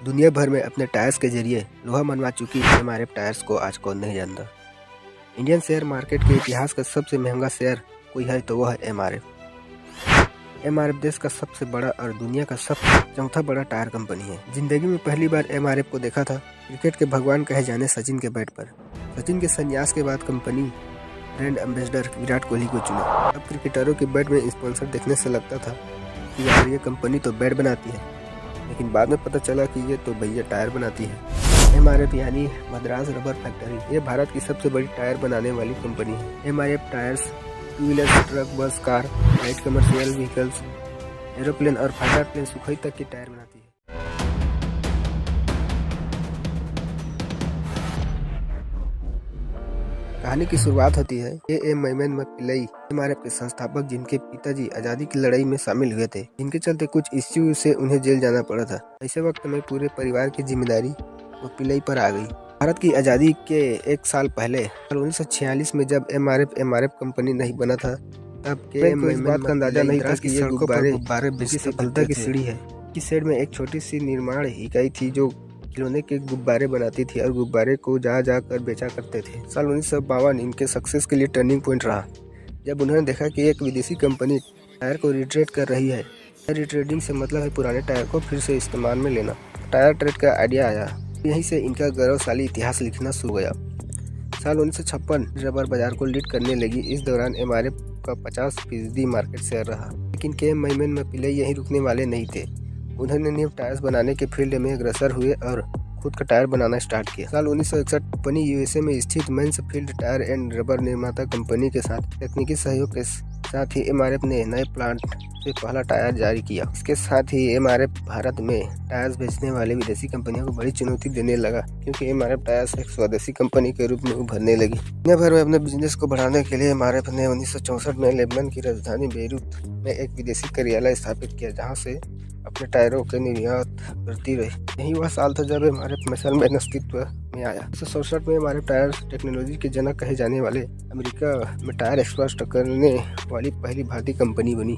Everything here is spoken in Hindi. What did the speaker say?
दुनिया भर में अपने टायर्स के जरिए लोहा मनवा चुकी एमआरएफ टायर्स को आज कौन नहीं जानता। इंडियन शेयर मार्केट के इतिहास का सबसे महंगा शेयर कोई है तो वह है एमआरएफ। एमआरएफ देश का सबसे बड़ा और दुनिया का सबसे चौथा बड़ा टायर कंपनी है। जिंदगी में पहली बार एमआरएफ को देखा था क्रिकेट के भगवान कहे जाने सचिन के बैट पर। सचिन के संन्यास के बाद company brand ambassador Virat Kohli को चुना। अब क्रिकेटरों के बैट में स्पॉन्सर देखने से लगता था कि यार ये कंपनी तो बैट बनाती है, लेकिन बाद में पता चला कि ये तो भैया टायर बनाती है। एमआरएफ यानी मद्रास रबर फैक्ट्री, ये भारत की सबसे बड़ी टायर बनाने वाली कंपनी है। MRF tyres two wheeler, truck, bus, car, light commercial vehicles, aeroplane और फाइटर प्लेन, सुखोई तक की टायर बनाती है। कहानी की शुरुआत होती है ए मैमन पिल्लई, एमआरएफ के संस्थापक, जिनके पिताजी आज़ादी की लड़ाई में शामिल हुए थे, जिनके चलते कुछ इश्यू से उन्हें जेल जाना पड़ा था। ऐसे वक्त में पूरे परिवार की जिम्मेदारी वो पिल्लई पर आ गई। भारत की आज़ादी के एक साल पहले 1946 में जब एमआरएफ कंपनी नहीं बना था, तब के इस बात का अंदाजा नहीं था कि ये गुब्बारे बेची सफलता की सीढ़ी है। इस शहर में एक छोटी सी निर्माण इकाई थी जो खिलौने के गुब्बारे बनाती थी और गुब्बारे को जा कर बेचा करते थे। साल 1952 इनके सक्सेस के लिए टर्निंग पॉइंट रहा, जब उन्होंने देखा कि एक विदेशी कंपनी टायर को रिट्रेड कर रही है। रिट्रेडिंग से मतलब है पुराने टायर को फिर से इस्तेमाल में लेना। टायर ट्रेड का आइडिया आया, यहीं से इनका गौरवशाली इतिहास लिखना शुरू गया। साल 1956 रबर बाजार को लीड करने लगी। इस दौरान एमआरएफ का 50% मार्केट शेयर रहा, लेकिन के मैमन पिल्लई यहीं रुकने वाले नहीं थे। उन्होंने न्यू टायर्स बनाने के फील्ड में अग्रसर हुए और खुद का टायर बनाना स्टार्ट किया। साल 1961 कंपनी यूएसए में स्थित मैन्सफील्ड टायर एंड रबर निर्माता कंपनी के साथ तकनीकी सहयोग के साथ ही एमआरएफ ने नए प्लांट से पहला टायर जारी किया। इसके साथ ही एमआरएफ भारत में टायर्स बेचने वाले विदेशी कंपनियों को बड़ी चुनौती देने लगा, क्योंकि एमआरएफ टायर्स एक स्वदेशी कंपनी के रूप में उभरने लगी। दुनिया भर में अपने बिजनेस को बढ़ाने के लिए एमआरएफ ने 1964 में लेबनान की राजधानी बेरूत में एक विदेशी कार्यालय स्थापित किया, जहाँ से अपने टायरों के निर्यात करती रही। यही वह साल था जब एमआरएफ मिसाइल मैन अस्तित्व में आया। 1967 में एमआरएफ टायर टेक्नोलॉजी के जनक कहे जाने वाले अमेरिका में टायर एक्सपोर्ट करने वाली पहली भारतीय कंपनी बनी।